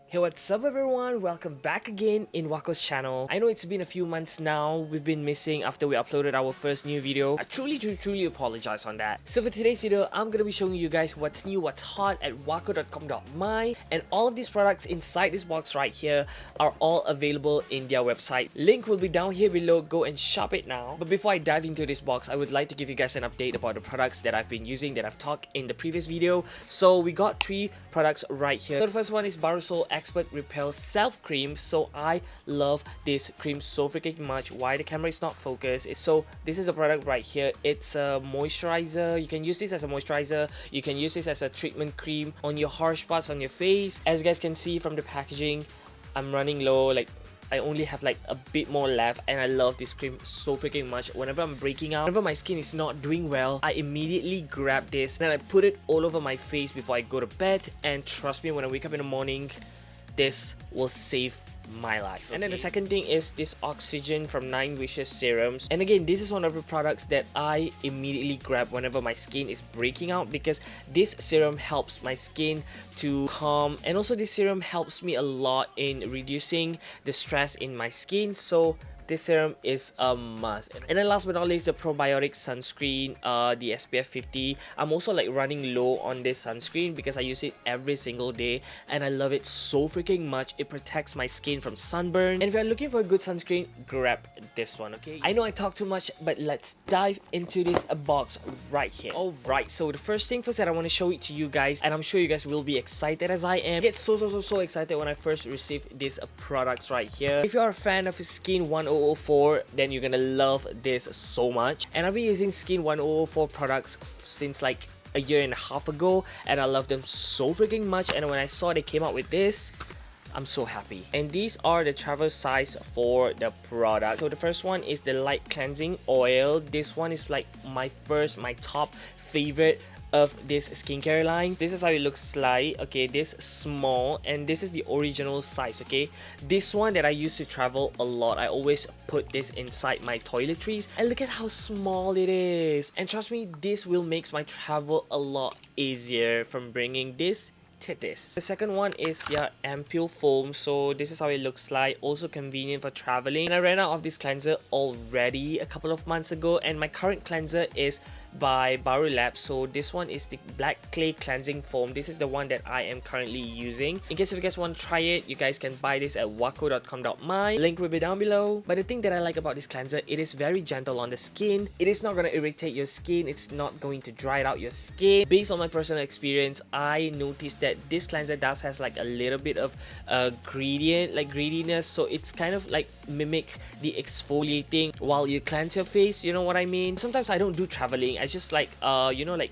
Hey, what's up everyone? Welcome back again in WAKO's channel. I know it's been a few months now. We've been missing after we uploaded our first new video. I truly apologize on that. So for today's video, I'm gonna be showing you guys what's new, what's hot at wako.com.my, and all of these products inside this box right here are all available in their website. Link will be down here below. Go and shop it now. But before I dive into this box, I would like to give you guys an update about the products that I've been using that I've talked in the previous video. So we got 3 products right here. So the first one is Barusol Expert Repel Self Cream. So I love this cream so freaking much. Why the camera is not focused? So this is the product right here. It's a moisturizer. You can use this as a moisturizer. You can use this as a treatment cream on your harsh spots on your face. As you guys can see from the packaging, I'm running low. Like, I only have like a bit more left, and I love this cream so freaking much. Whenever I'm breaking out, whenever my skin is not doing well, I immediately grab this and I put it all over my face before I go to bed. And trust me, when I wake up in the morning, this will save my life. And then the second thing is this Oxygen from 9 Wishes serums. And again, this is one of the products that I immediately grab whenever my skin is breaking out, because this serum helps my skin to calm, and also this serum helps me a lot in reducing the stress in my skin. So this serum is a must. And then last but not least, the probiotic sunscreen, the SPF 50. I'm also like running low on this sunscreen because I use it every single day and I love it so freaking much. It protects my skin from sunburn. And if you're looking for a good sunscreen, grab this one, okay? I know I talk too much, but let's dive into this box right here. Alright, so the first thing first that I want to show it to you guys, and I'm sure you guys will be excited as I am. I get so excited when I first received these products right here. If you're a fan of Skin 1004, then you're gonna love this so much. And I've been using Skin 1004 products since like a year and a half ago, and I love them so freaking much. And when I saw they came out with this, I'm so happy. And these are the travel size for the product. So the first one is the light cleansing oil. This one is like my top favorite of this skincare line. This is how it looks like. Okay, this small, and this is the original size. Okay, this one that I used to travel a lot, I always put this inside my toiletries, and look at how small it is. And trust me, this will make my travel a lot easier from bringing this to this. The second one is their ampule foam. So this is how it looks like, also convenient for traveling. And I ran out of this cleanser already a couple of months ago, and my current cleanser is by BARULAB. So this one is the black clay cleansing foam. This is the one that I am currently using. In case if you guys want to try it, you guys can buy this at wako.com.my. Link will be down below. But the thing that I like about this cleanser, it is very gentle on the skin. It is not going to irritate your skin. It's not going to dry out your skin. Based on my personal experience, I noticed that this cleanser does has like a little bit of greediness, so it's kind of like mimic the exfoliating while you cleanse your face, you know what I mean? Sometimes I don't do traveling, I just like you know, like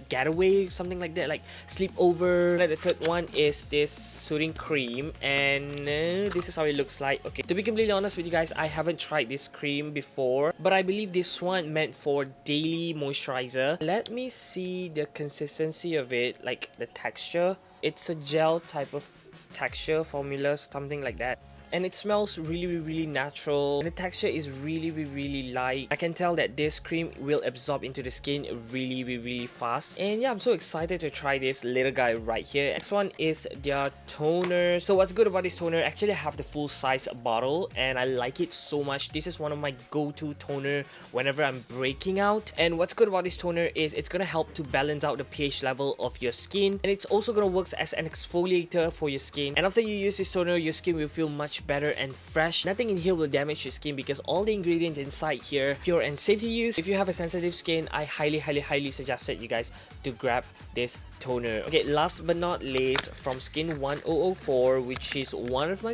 getaway, something like that, like sleep over. The third one is this soothing cream, and this is how it looks like. Okay, to be completely honest with you guys, I haven't tried this cream before, but I believe this one meant for daily moisturizer. Let me see the consistency of it, like the texture. It's a gel type of texture formula, something like that. And it smells really natural, and the texture is really light. I can tell that this cream will absorb into the skin really fast. And yeah, I'm so excited to try this little guy right here. Next one is their toner. So what's good about this toner, actually I have the full size bottle and I like it so much. This is one of my go-to toner whenever I'm breaking out. And what's good about this toner is it's gonna help to balance out the pH level of your skin, and it's also gonna work as an exfoliator for your skin. And after you use this toner, your skin will feel much better and fresh. Nothing in here will damage your skin because all the ingredients inside here pure and safe to use. If you have a sensitive skin, I highly suggest that you guys to grab this toner. Okay, last but not least, from Skin 1004, which is one of my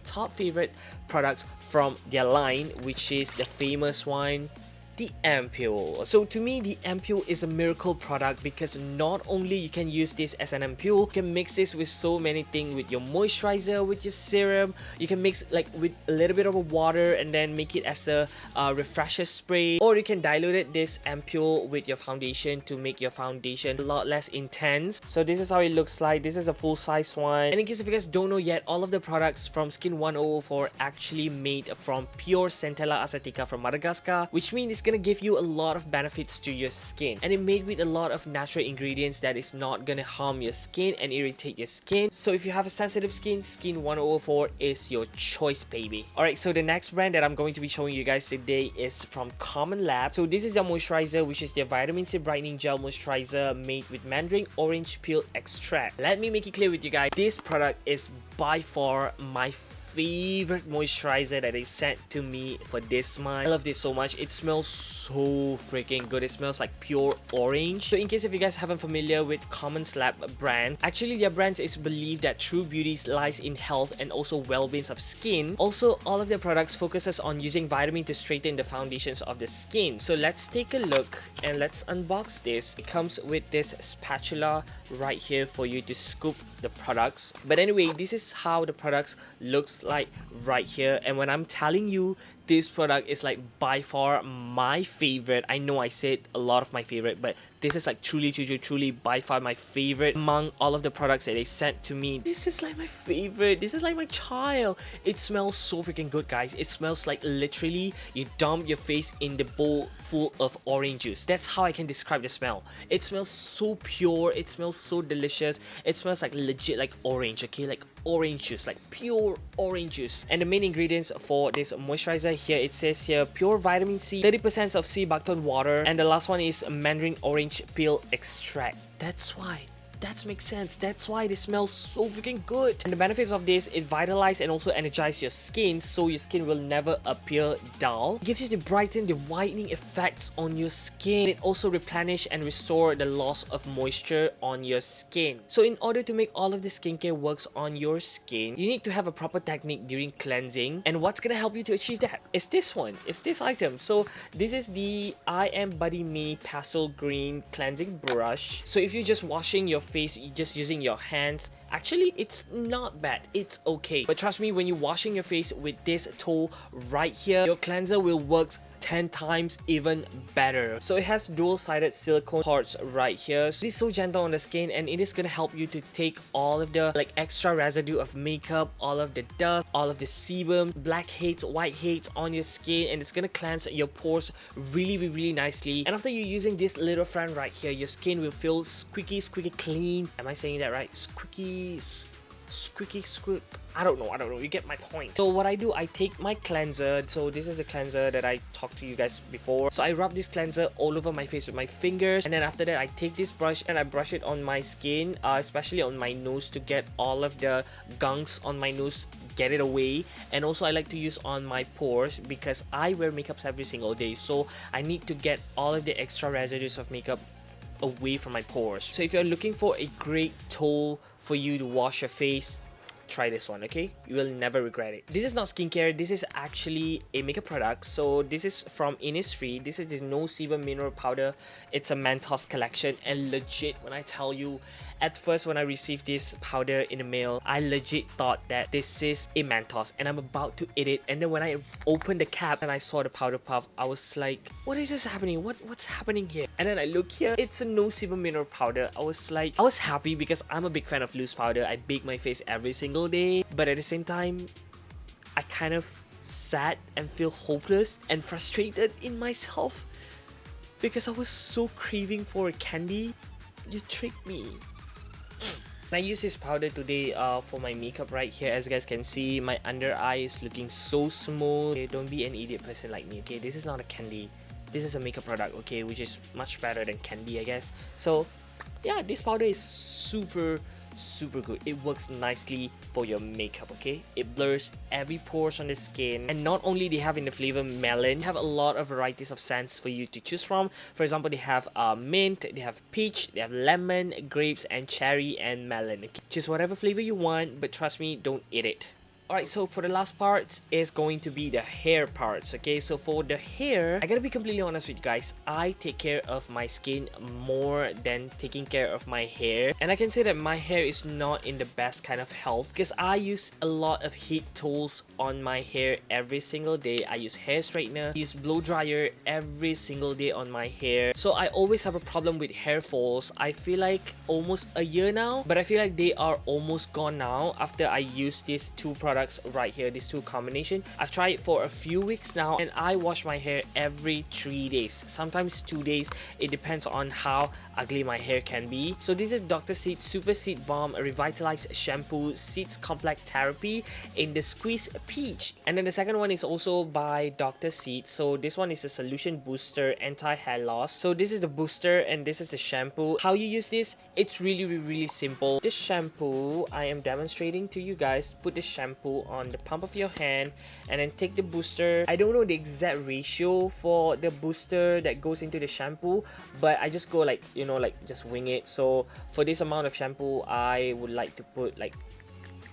top favorite products from their line, which is the famous one, the ampule. So to me, the ampule is a miracle product because not only you can use this as an ampule, you can mix this with so many things, with your moisturizer, with your serum. You can mix like with a little bit of water and then make it as a refresher spray, or you can dilute it, this ampule, with your foundation to make your foundation a lot less intense. So this is how it looks like. This is a full size one. And in case if you guys don't know yet, all of the products from Skin 1004 actually made from pure Centella acetica from Madagascar, which means it's gonna gonna give you a lot of benefits to your skin, and it made with a lot of natural ingredients that is not gonna harm your skin and irritate your skin. So if you have a sensitive skin, Skin 1004 is your choice, baby. Alright, so the next brand that I'm going to be showing you guys today is from WAKO. So this is their moisturizer, which is their vitamin C brightening gel moisturizer made with mandarin orange peel extract. Let me make it clear with you guys, this product is by far my favorite moisturizer that they sent to me for this month. I love this so much. It smells so freaking good. It smells like pure orange. So in case if you guys haven't familiar with WAKO brand, actually their brand is believed that true beauty lies in health and also well-being of skin. Also, all of their products focuses on using vitamin to straighten the foundations of the skin. So let's take a look and let's unbox this. It comes with this spatula right here for you to scoop the products. But anyway, this is how the products looks like right here, and when I'm telling you this product is like by far my favorite, I know I said a lot of my favorite, but this is like truly by far my favorite among all of the products that they sent to me. This is like my favorite. This is like my child. It smells so freaking good, guys. It smells like literally you dump your face in the bowl full of orange juice. That's how I can describe the smell. It smells so pure. It smells so delicious. It smells like legit like orange, okay, like orange juice, like pure orange juice. And the main ingredients for this moisturizer here, it says here pure vitamin C, 30% of sea buckthorn water, and the last one is mandarin orange peel extract. That's why. That makes sense. That's why it smells so freaking good. And the benefits of this is vitalize and also energize your skin, so your skin will never appear dull. It gives you the brighten, the whitening effects on your skin. It also replenish and restore the loss of moisture on your skin. So in order to make all of the skincare works on your skin, you need to have a proper technique during cleansing. And what's gonna help you to achieve that? It's this one. It's this item. So this is the I Am Body Mini Pastel Green Cleansing Brush. So if you're just washing your face just using your hands, actually it's not bad, it's okay. But trust me, when you're washing your face with this tool right here, your cleanser will work 10 times even better. So it has dual-sided silicone parts right here. So it's so gentle on the skin, and it is gonna help you to take all of the like extra residue of makeup, all of the dust, all of the sebum, blackheads, whiteheads on your skin, and it's gonna cleanse your pores really nicely. And after you're using this little friend right here, your skin will feel squeaky clean. Am I saying that right? Squeaky. I don't know, you get my point. So what I do, I take my cleanser. So this is the cleanser that I talked to you guys before. So I rub this cleanser all over my face with my fingers, and then after that I take this brush and I brush it on my skin, especially on my nose, to get all of the gunks on my nose, get it away. And also I like to use on my pores because I wear makeups every single day, so I need to get all of the extra residues of makeup away from my pores. So if you're looking for a great tool for you to wash your face, try this one, okay? You will never regret it. This is not skincare, this is actually a makeup product. So this is from Innisfree. This is this no sebum mineral powder. It's a Mentos collection, and legit, when I tell you, at first when I received this powder in the mail, I legit thought that this is a Mentos and I'm about to eat it. And then when I opened the cap and I saw the powder puff, I was like, what is this happening? What's happening here? And then I look here, it's a no sebum mineral powder. I was happy because I'm a big fan of loose powder. I bake my face every single day, but at the same time, I kind of sad and feel hopeless and frustrated in myself because I was so craving for a candy. You tricked me. I use this powder today for my makeup right here. As you guys can see, my under eye is looking so smooth. Okay, don't be an idiot person like me, okay? This is not a candy. This is a makeup product, okay? Which is much better than candy, I guess. So yeah, this powder is super good. It works nicely for your makeup, okay? It blurs every pores on the skin. And not only they have in the flavor melon, they have a lot of varieties of scents for you to choose from. For example, they have mint, they have peach, they have lemon, grapes, and cherry and melon, okay? Choose whatever flavor you want, but trust me, don't eat it. Alright, so for the last part is going to be the hair parts, okay? So for the hair, I gotta be completely honest with you guys, I take care of my skin more than taking care of my hair. And I can say that my hair is not in the best kind of health because I use a lot of heat tools on my hair every single day. I use hair straightener, I use blow dryer every single day on my hair. So I always have a problem with hair falls. I feel like almost a year now, but I feel like they are almost gone now after I use these two products products right here, these two combination. I've tried it for a few weeks now, and I wash my hair every 3 days, sometimes 2 days. It depends on how ugly my hair can be. So this is Dr. Seeds Super Seed Balm Revitalized Shampoo Seeds Complex Therapy in the Squeeze Peach. And then the second one is also by Dr. Seeds. So this one is a solution booster anti-hair loss. So this is the booster and this is the shampoo. How you use this? It's really simple. This shampoo, I am demonstrating to you guys. Put the shampoo on the palm of your hand and then take the booster. I don't know the exact ratio for the booster that goes into the shampoo, but I just go like, you know, like just wing it. So for this amount of shampoo, I would like to put like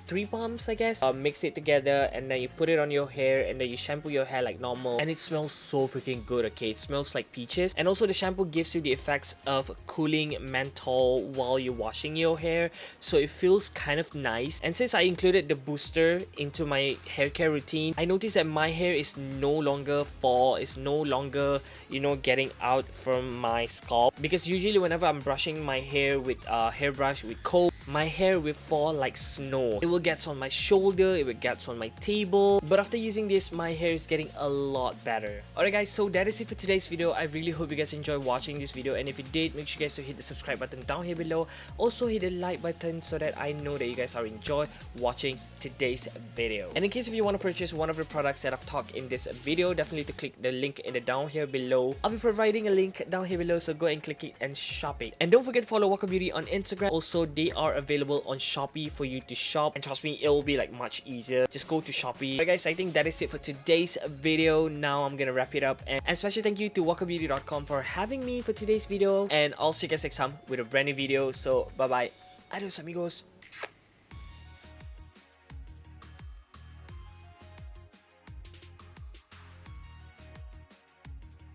3 pumps, I guess. Mix it together and then you put it on your hair and then you shampoo your hair like normal, and it smells so freaking good. Okay, it smells like peaches, and also the shampoo gives you the effects of cooling menthol while you're washing your hair, so it feels kind of nice. And since I included the booster into my hair care routine, I noticed that my hair is no longer fall, it's no longer, you know, getting out from my scalp, because usually whenever I'm brushing my hair with a hairbrush with comb, my hair will fall like snow. It will get on my shoulder, it will get on my table, but after using this, my hair is getting a lot better. Alright guys, so that is it for today's video. I really hope you guys enjoyed watching this video, and if you did, make sure you guys to hit the subscribe button down here below. Also hit the like button so that I know that you guys are enjoy watching today's video. And in case if you want to purchase one of the products that I've talked in this video, definitely to click the link in the down here below. I'll be providing a link down here below, so go and click it and shop it. And don't forget to follow WAKO Beauty on Instagram. Also, they are available on Shopee for you to shop, and trust me, it will be like much easier. Just go to Shopee. Alright guys, I think that is it for today's video. Now I'm gonna wrap it up, and special thank you to WAKOBEAUTY.com for having me for today's video, and I'll see you guys next time with a brand new video. So bye bye, adios amigos.